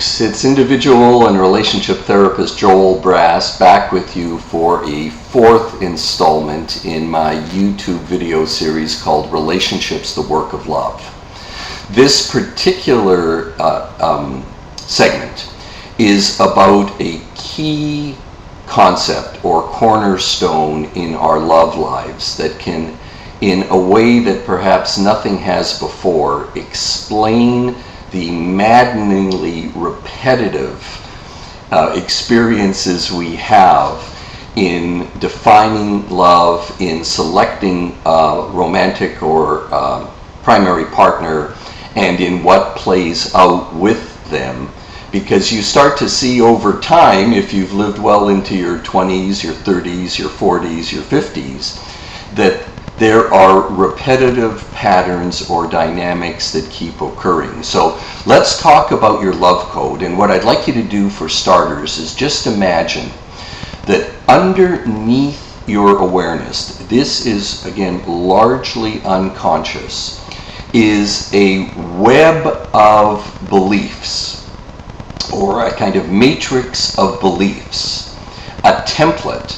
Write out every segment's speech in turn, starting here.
folks. It's individual and relationship therapist Joel Brass back with you for a fourth installment in my YouTube video series called Relationships, the Work of Love. This particular segment is about a key concept or cornerstone in our love lives that can, in a way that perhaps nothing has before, explain the maddeningly repetitive experiences we have in defining love, in selecting a romantic or primary partner, and in what plays out with them. Because you start to see over time, if you've lived well into your 20s, your 30s, your 40s, your 50s, that there are repetitive patterns or dynamics that keep occurring. So let's talk about your love code. And what I'd like you to do for starters is just imagine that underneath your awareness, this is again largely unconscious, is a web of beliefs, or a kind of matrix of beliefs, a template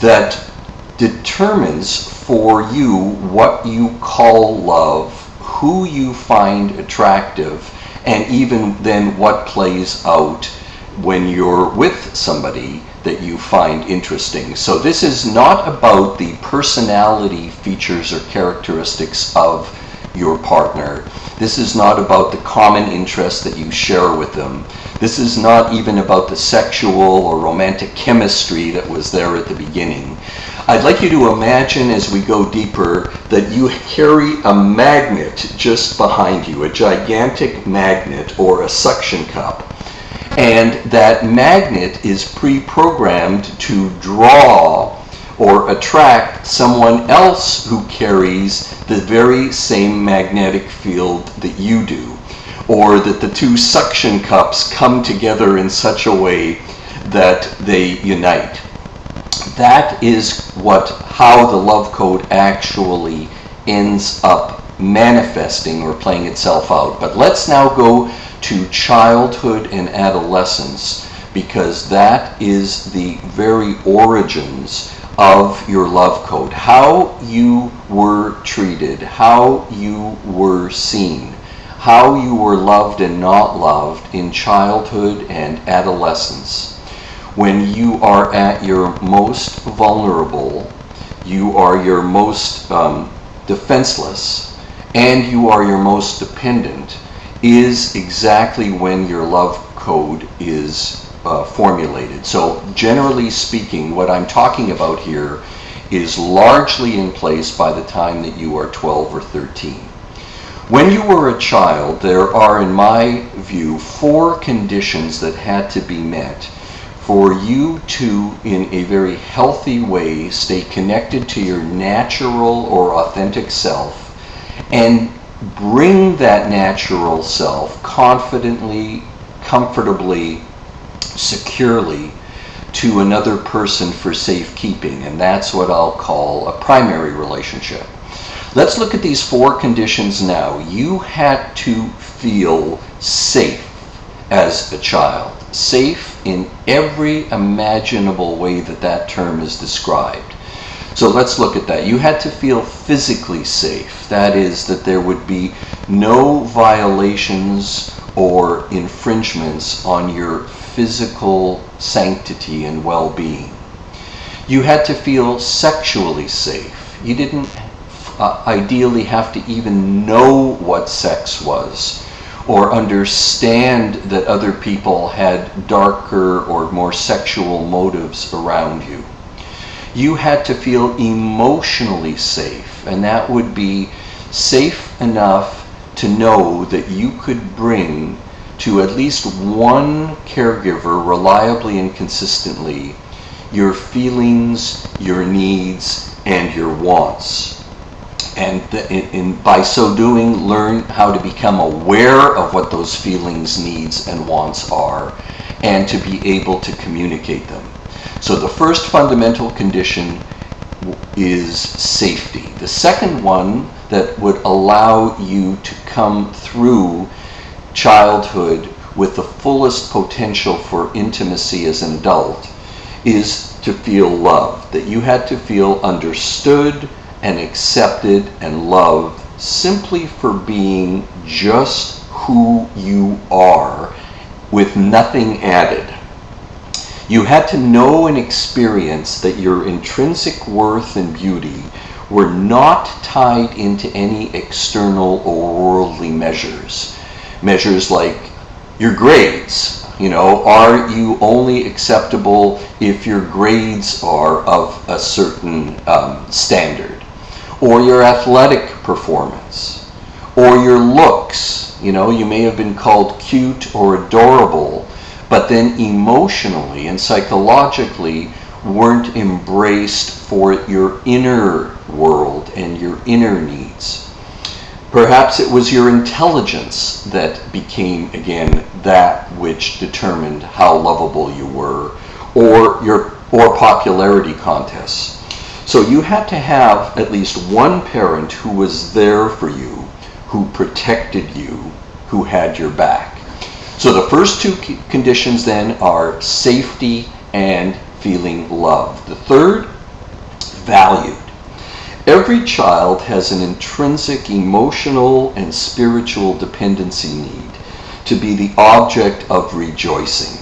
that determines for you what you call love, who you find attractive, and even then what plays out when you're with somebody that you find interesting. So this is not about the personality features or characteristics of your partner. This is not about the common interests that you share with them. This is not even about the sexual or romantic chemistry that was there at the beginning. I'd like you to imagine, as we go deeper, that you carry a magnet just behind you, a gigantic magnet or a suction cup. And that magnet is pre-programmed to draw or attract someone else who carries the very same magnetic field that you do, or that the two suction cups come together in such a way that they unite. That is how the love code actually ends up manifesting or playing itself out. But let's now go to childhood and adolescence, because that is the very origins of your love code. How you were treated, how you were seen, how you were loved and not loved in childhood and adolescence. When you are at your most vulnerable, you are your most defenseless, and you are your most dependent, is exactly when your love code is formulated. So generally speaking, what I'm talking about here is largely in place by the time that you are 12 or 13. When you were a child, there are, in my view, 4 conditions that had to be met for you to, in a very healthy way, stay connected to your natural or authentic self and bring that natural self confidently, comfortably, securely to another person for safekeeping. And that's what I'll call a primary relationship. Let's look at these 4 conditions now. You had to feel safe as a child. Safe in every imaginable way that term is described. So let's look at that. You had to feel physically safe. That is, that there would be no violations or infringements on your physical sanctity and well-being. You had to feel sexually safe. You didn't ideally have to even know what sex was, or understand that other people had darker or more sexual motives around you. You had to feel emotionally safe, and that would be safe enough to know that you could bring to at least one caregiver reliably and consistently your feelings, your needs, and your wants. And by so doing, learn how to become aware of what those feelings, needs, and wants are, and to be able to communicate them. So the first fundamental condition is safety. The second one that would allow you to come through childhood with the fullest potential for intimacy as an adult is to feel loved, that you had to feel understood and accepted and loved simply for being just who you are with nothing added. You had to know and experience that your intrinsic worth and beauty were not tied into any external or worldly measures. Measures like your grades. Are you only acceptable if your grades are of a certain standard? Or your athletic performance? Or your looks? You may have been called cute or adorable, but then emotionally and psychologically weren't embraced for your inner world and your inner needs. Perhaps it was your intelligence that became, again, that which determined how lovable you were, or popularity contests. So you had to have at least one parent who was there for you, who protected you, who had your back. So the first two conditions then are safety and feeling loved. The third, valued. Every child has an intrinsic emotional and spiritual dependency need to be the object of rejoicing.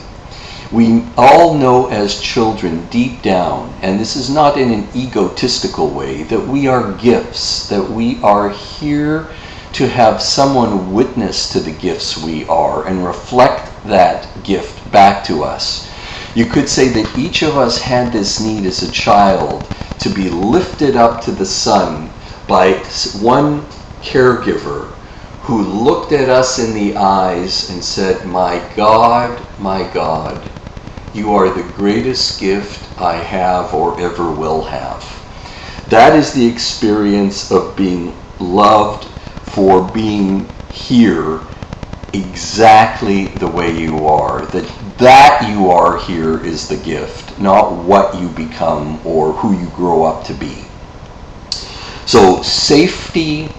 We all know as children deep down, and this is not in an egotistical way, that we are gifts, that we are here to have someone witness to the gifts we are and reflect that gift back to us. You could say that each of us had this need as a child to be lifted up to the sun by one caregiver who looked at us in the eyes and said, my God, you are the greatest gift I have or ever will have. That is the experience of being loved for being here exactly the way you are. That you are here is the gift, not what you become or who you grow up to be. So safety,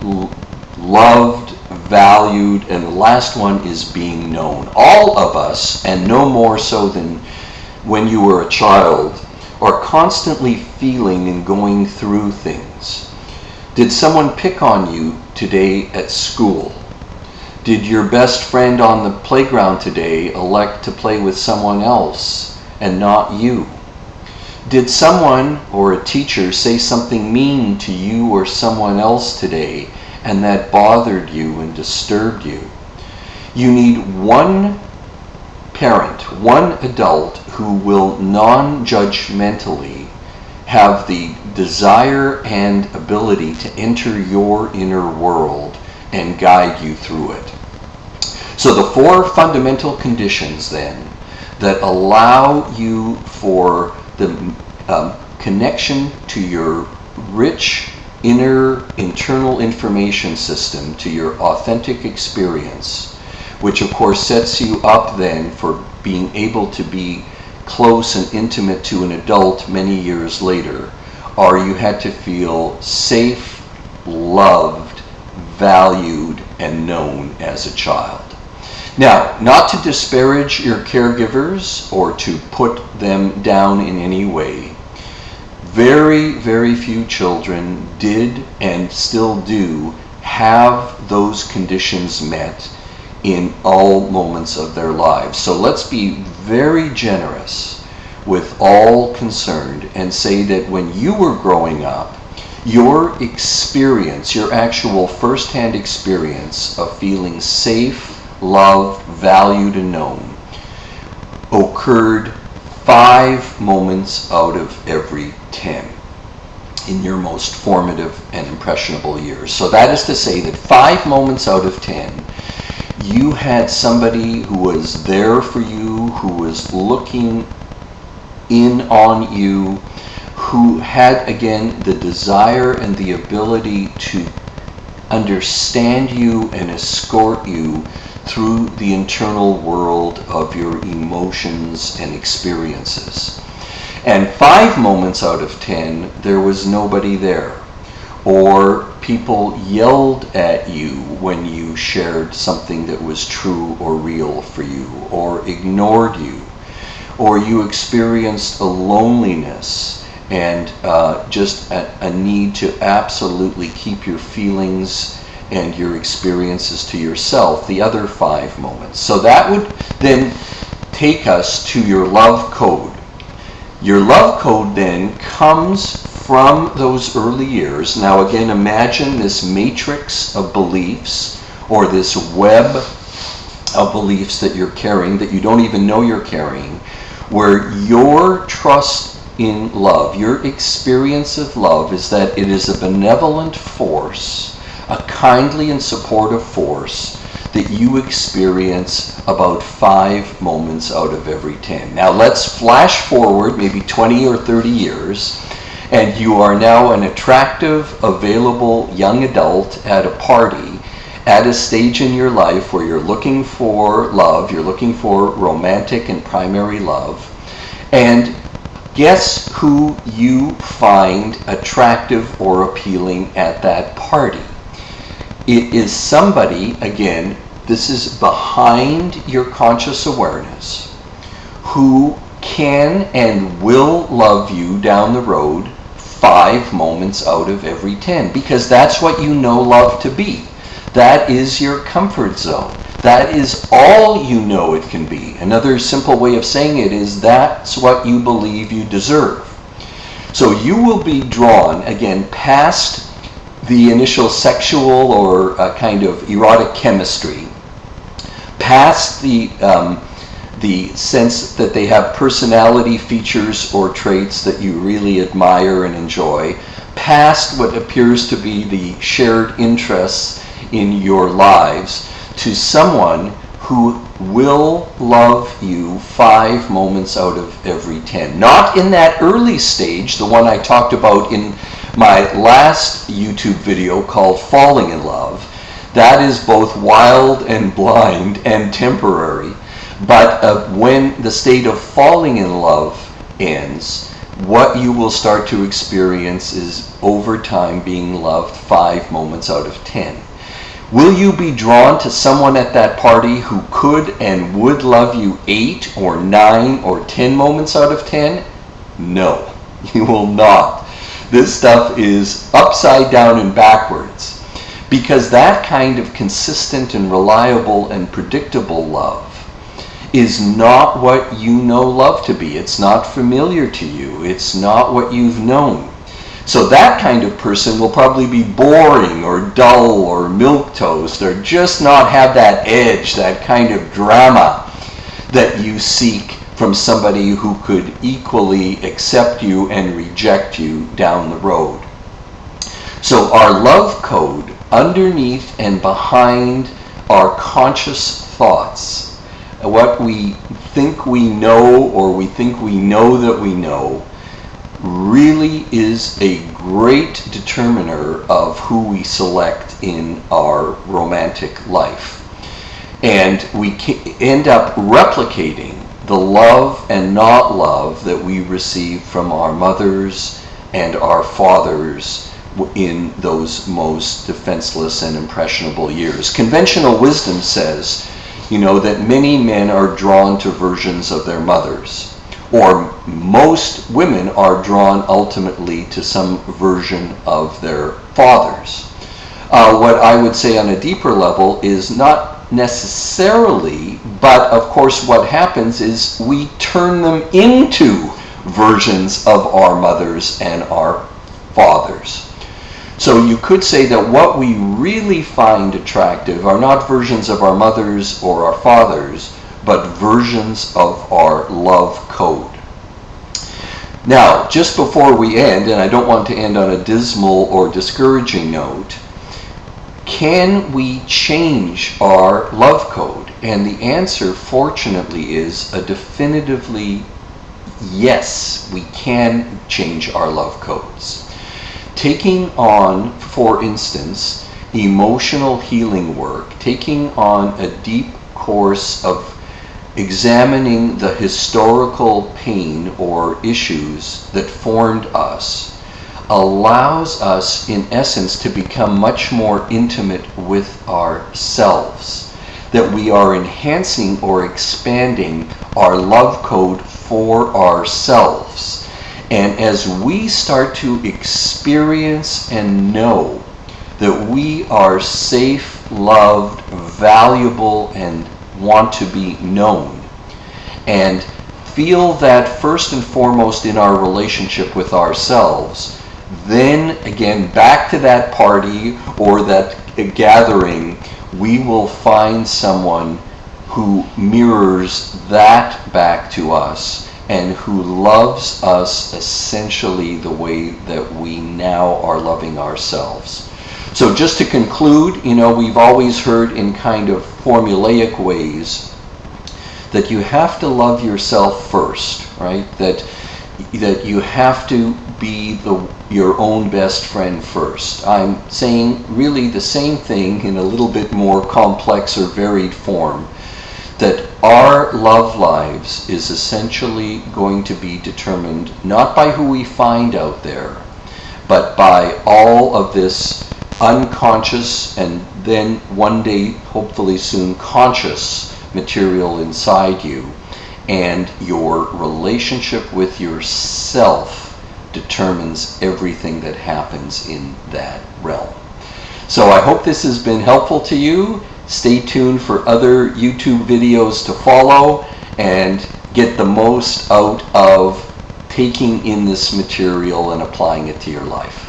loved, valued, and the last one is being known. All of us, and no more so than when you were a child, are constantly feeling and going through things. Did someone pick on you today at school? Did your best friend on the playground today elect to play with someone else and not you? Did someone or a teacher say something mean to you or someone else today and that bothered you and disturbed you? You need one parent, one adult who will non-judgmentally have the desire and ability to enter your inner world and guide you through it. So the four fundamental conditions then that allow you for the connection to your rich inner internal information system, to your authentic experience, which of course sets you up then for being able to be close and intimate to an adult many years later, are you had to feel safe, loved, valued, and known as a child. Now, not to disparage your caregivers or to put them down in any way, very, very few children did and still do have those conditions met in all moments of their lives. So let's be very generous with all concerned and say that when you were growing up, your experience, your actual first-hand experience of feeling safe, loved, valued, and known occurred 5 moments out of every 10 in your most formative and impressionable years. So that is to say that 5 moments out of 10, you had somebody who was there for you, who was looking in on you, who had, again, the desire and the ability to understand you and escort you through the internal world of your emotions and experiences. And 5 moments out of 10, there was nobody there. Or people yelled at you when you shared something that was true or real for you, or ignored you, or you experienced a loneliness and just a need to absolutely keep your feelings and your experiences to yourself, the other 5 moments. So that would then take us to your love code. Your love code then comes from those early years. Now again, imagine this matrix of beliefs, or this web of beliefs that you're carrying that you don't even know you're carrying, where your trust in love, your experience of love, is that it is a benevolent force, a kindly and supportive force that you experience about 5 moments out of every 10. Now let's flash forward maybe 20 or 30 years, and you are now an attractive, available young adult at a party, at a stage in your life where you're looking for love, you're looking for romantic and primary love, and guess who you find attractive or appealing at that party? It is somebody, again, this is behind your conscious awareness, who can and will love you down the road 5 moments out of every 10, because that's what you know love to be. That is your comfort zone. That is all you know it can be. Another simple way of saying it is that's what you believe you deserve. So you will be drawn, again, past the initial sexual or kind of erotic chemistry, past the sense that they have personality features or traits that you really admire and enjoy, past what appears to be the shared interests in your lives, to someone who will love you 5 moments out of every 10. Not in that early stage, the one I talked about in my last YouTube video called Falling in Love. That is both wild and blind and temporary. But when the state of falling in love ends, what you will start to experience is over time being loved 5 moments out of 10. Will you be drawn to someone at that party who could and would love you 8 or 9 or 10 moments out of 10? No, you will not. This stuff is upside down and backwards, because that kind of consistent and reliable and predictable love is not what you know love to be. It's not familiar to you. It's not what you've known. So that kind of person will probably be boring or dull or milquetoast, or just not have that edge, that kind of drama that you seek from somebody who could equally accept you and reject you down the road. So our love code, underneath and behind our conscious thoughts, what we think we know or we think we know that we know, really is a great determiner of who we select in our romantic life. And we end up replicating the love and not love that we receive from our mothers and our fathers in those most defenseless and impressionable years. Conventional wisdom says, that many men are drawn to versions of their mothers, or most women are drawn ultimately to some version of their fathers. What I would say on a deeper level is not necessarily, but of course what happens is we turn them into versions of our mothers and our fathers. So you could say that what we really find attractive are not versions of our mothers or our fathers, but versions of our love code. Now, just before we end, and I don't want to end on a dismal or discouraging note, can we change our love code? And the answer, fortunately, is a definitively yes, we can change our love codes. Taking on, for instance, emotional healing work, taking on a deep course of examining the historical pain or issues that formed us, allows us, in essence, to become much more intimate with ourselves. That we are enhancing or expanding our love code for ourselves. And as we start to experience and know that we are safe, loved, valuable, and want to be known, and feel that first and foremost in our relationship with ourselves, then again, back to that party or that gathering, we will find someone who mirrors that back to us and who loves us essentially the way that we now are loving ourselves. So just to conclude, we've always heard in kind of formulaic ways that you have to love yourself first, right? That you have to be your own best friend first. I'm saying really the same thing in a little bit more complex or varied form, that our love lives is essentially going to be determined not by who we find out there, but by all of this unconscious and then one day, hopefully soon, conscious material inside you. And your relationship with yourself determines everything that happens in that realm. So I hope this has been helpful to you. Stay tuned for other YouTube videos to follow and get the most out of taking in this material and applying it to your life.